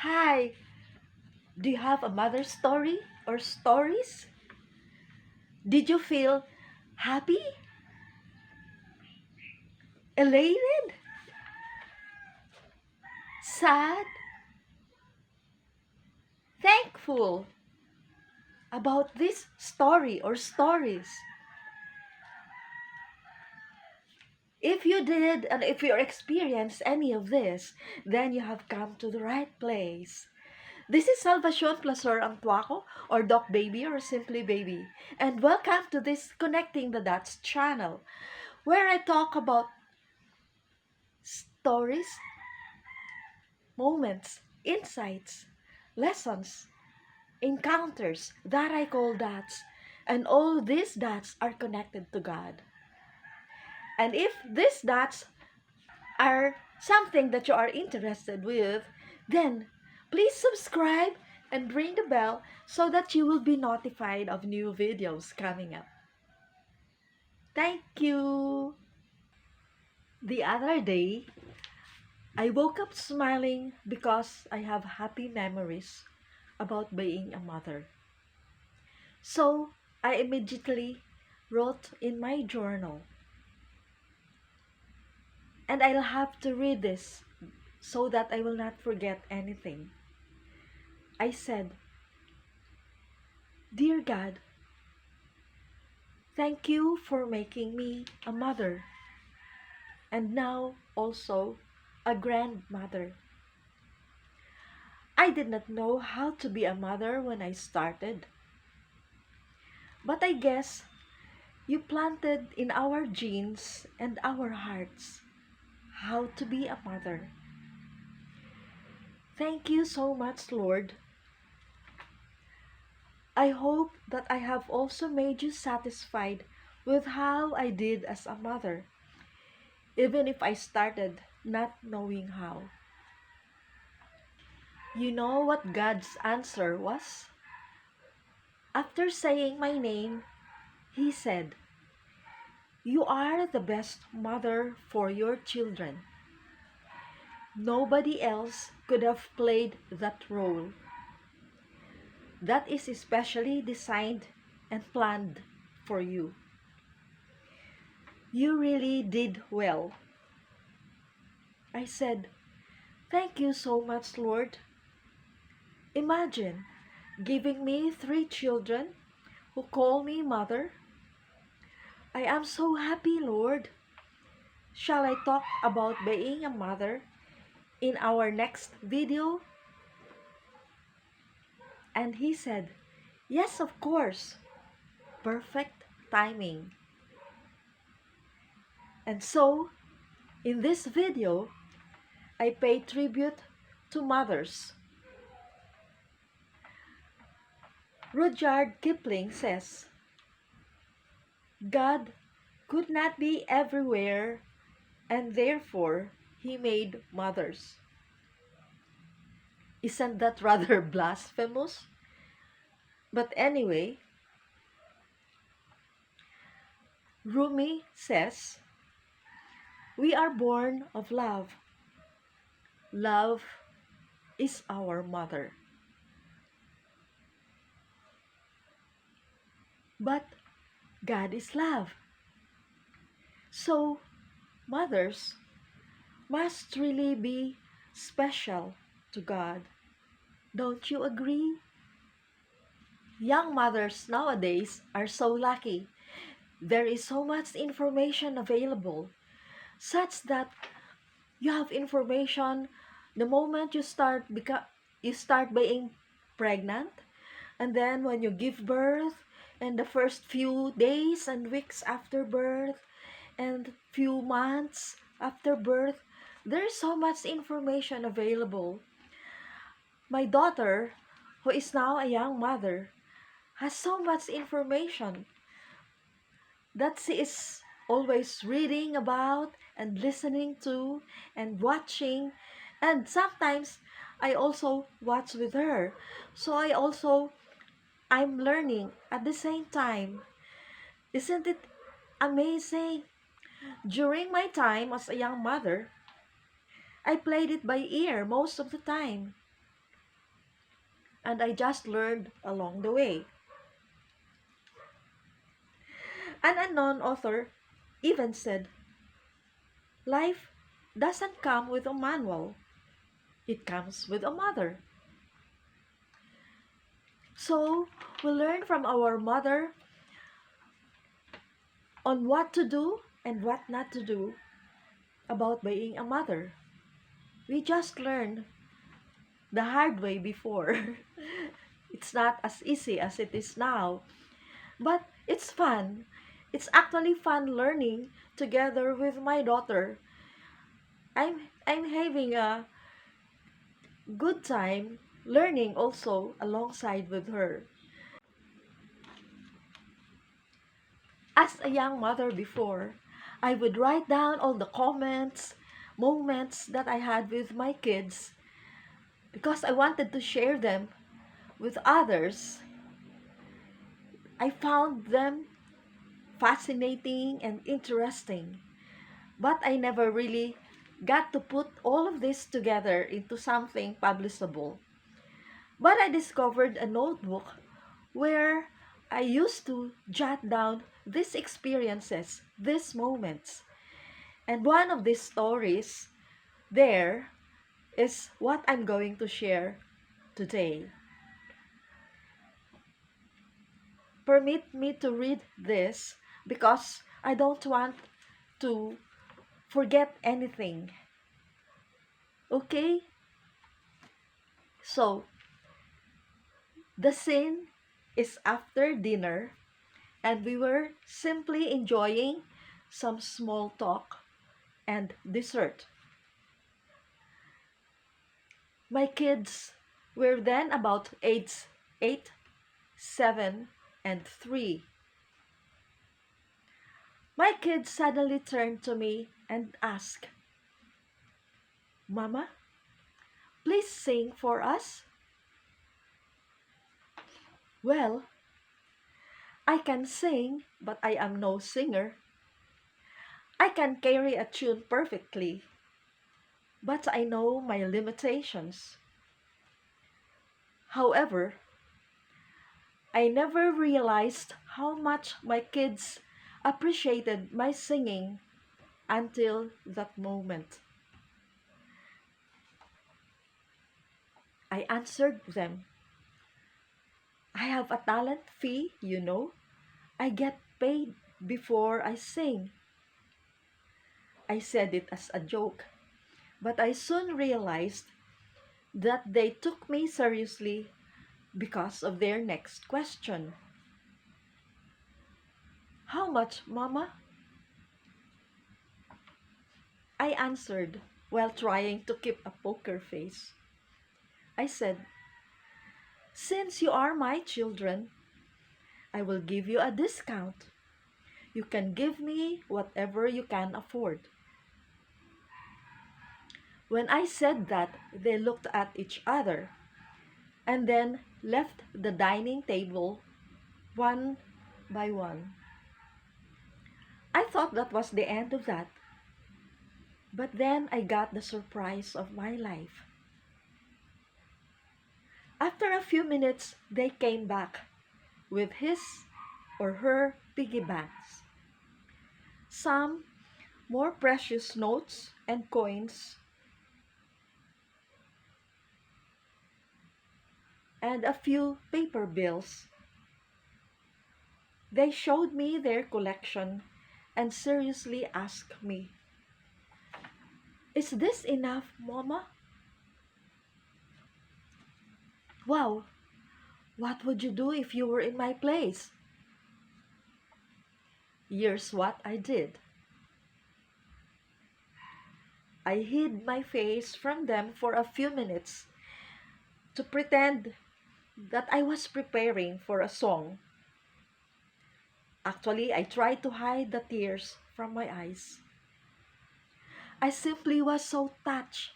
Hi, do you have a mother story or stories? Did you feel happy, elated, sad, thankful about this story or stories? If you did and if you experienced any of this, then you have come to the right place. This is Salvacion Plasor Antuaco or Doc Baby or Simply Baby, and welcome to this Connecting the Dots channel where I talk about stories, moments, insights, lessons, encounters that I call dots, and all these dots are connected to God. And if these dots are something that you are interested with, then please subscribe and ring the bell so that you will be notified of new videos coming up. Thank you! The other day, I woke up smiling because I have happy memories about being a mother. So I immediately wrote in my journal, and I'll have to read this so that I will not forget anything. I said, "Dear God, thank you for making me a mother and now also a grandmother. I did not know how to be a mother when I started, but I guess you planted in our genes and our hearts how to be a mother. Thank you so much, Lord. I hope that I have also made you satisfied with how I did as a mother, even if I started not knowing how." You know what God's answer was? After saying my name, He said, "You are the best mother for your children. Nobody else could have played that role. That is especially designed and planned for you. You really did well." I said, "Thank you so much, Lord." Imagine giving me 3 children who call me mother. I am so happy, Lord. Shall I talk about being a mother in our next video? And he said, "Yes, of course." Perfect timing. And so, in this video, I pay tribute to mothers. Rudyard Kipling says, "God could not be everywhere, and therefore He made mothers." Isn't that rather blasphemous? But anyway, Rumi says, "We are born of love. Love is our mother." But God is love. So, mothers must really be special to God. Don't you agree? Young mothers nowadays are so lucky. There is so much information available, such that you have information the moment you start being pregnant, and then when you give birth, and the first few days and weeks after birth, and few months after birth, there's so much information available. My daughter, who is now a young mother, has so much information that she is always reading about and listening to and watching, and sometimes I also watch with her, so I'm learning at the same time. Isn't it amazing? During my time as a young mother, I played it by ear most of the time. and I just learned along the way. An unknown author even said, life doesn't come with a manual, it comes with a mother. So we learn from our mother on what to do and what not to do about being a mother. We just learned the hard way before. It's not as easy as it is now, but it's fun. It's actually fun learning together with my daughter. I'm having a good time learning also alongside with her. As a young mother before, I would write down all the comments, moments that I had with my kids because I wanted to share them with others. I found them fascinating and interesting, but I never really got to put all of this together into something publishable. But I discovered a notebook where I used to jot down these experiences, these moments. And one of these stories there is what I'm going to share today. Permit me to read this because I don't want to forget anything. Okay? So, the scene is after dinner and we were simply enjoying some small talk and dessert. My kids were then about age 8, 7, and 3. My kids suddenly turned to me and asked, Mama, please sing for us. Well, I can sing, but I am no singer. I can carry a tune perfectly, but I know my limitations. However, I never realized how much my kids appreciated my singing until that moment. I answered them, I have a talent fee, you know. I get paid before I sing. I said it as a joke, but I soon realized that they took me seriously because of their next question. How much, Mama? I answered while trying to keep a poker face. I said, since you are my children, I will give you a discount. You can give me whatever you can afford. When I said that, they looked at each other and then left the dining table one by one. I thought that was the end of that, but then I got the surprise of my life. After a few minutes, they came back with his or her piggy banks. Some more precious notes and coins, and a few paper bills. They showed me their collection and seriously asked me, is this enough, Mama? Wow, what would you do if you were in my place? Here's what I did. I hid my face from them for a few minutes to pretend that I was preparing for a song. Actually, I tried to hide the tears from my eyes. I simply was so touched.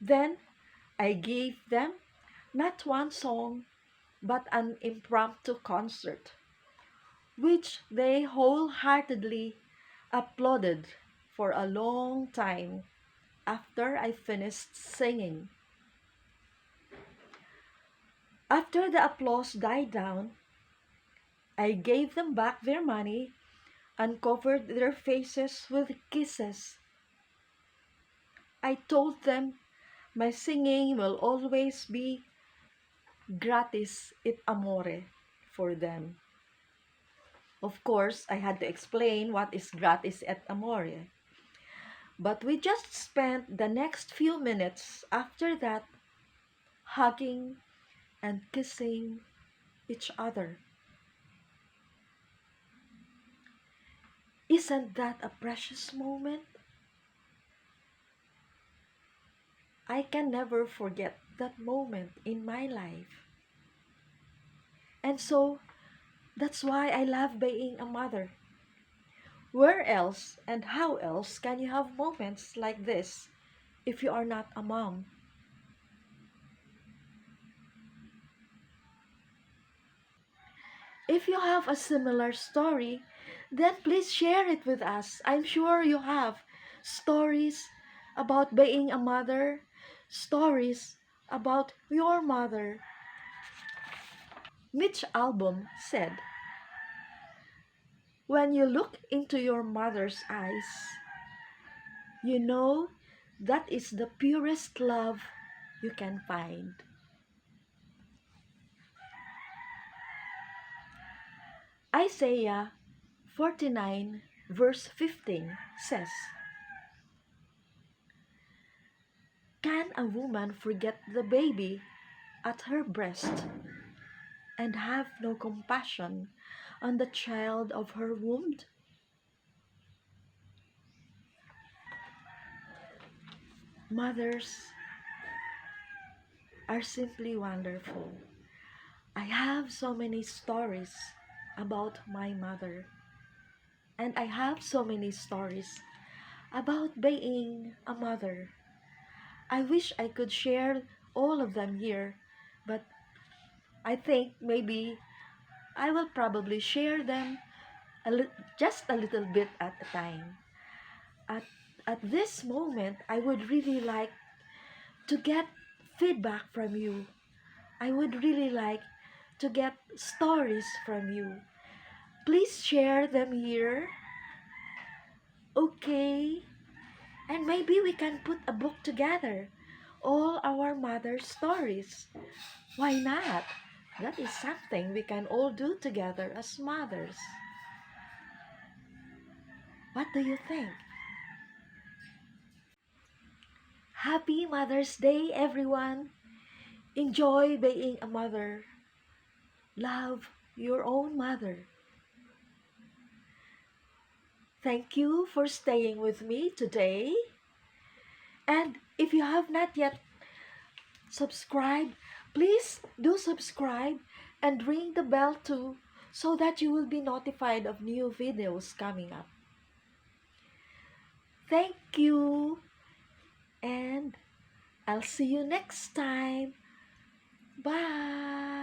Then I gave them not one song, but an impromptu concert, which they wholeheartedly applauded for a long time after I finished singing. After the applause died down, I gave them back their money and covered their faces with kisses. I told them my singing will always be gratis et amore for them. Of course, I had to explain what is gratis et amore. But we just spent the next few minutes after that hugging and kissing each other. Isn't that a precious moment? I can never forget that moment in my life. And so, that's why I love being a mother. Where else and how else can you have moments like this if you are not a mom? If you have a similar story, then please share it with us. I'm sure you have stories about being a mother, stories about your mother. Mitch Albom said, "When you look into your mother's eyes, you know that is the purest love you can find." Isaiah 49 verse 15 says, "Can a woman forget the baby at her breast and have no compassion on the child of her womb?" Mothers are simply wonderful. I have so many stories about my mother, and I have so many stories about being a mother. I wish I could share all of them here, but I think maybe I will probably share them just a little bit at a time. At, at this moment, I would really like to get feedback from you. I would really like to get stories from you. Please share them here, okay? And maybe we can put a book together. All our mother's stories. Why not? That is something we can all do together as mothers. What do you think? Happy Mother's Day, everyone! Enjoy being a mother. Love your own mother. Thank you for staying with me today. And if you have not yet subscribed, please do subscribe and ring the bell too so that you will be notified of new videos coming up. Thank you, and I'll see you next time. Bye.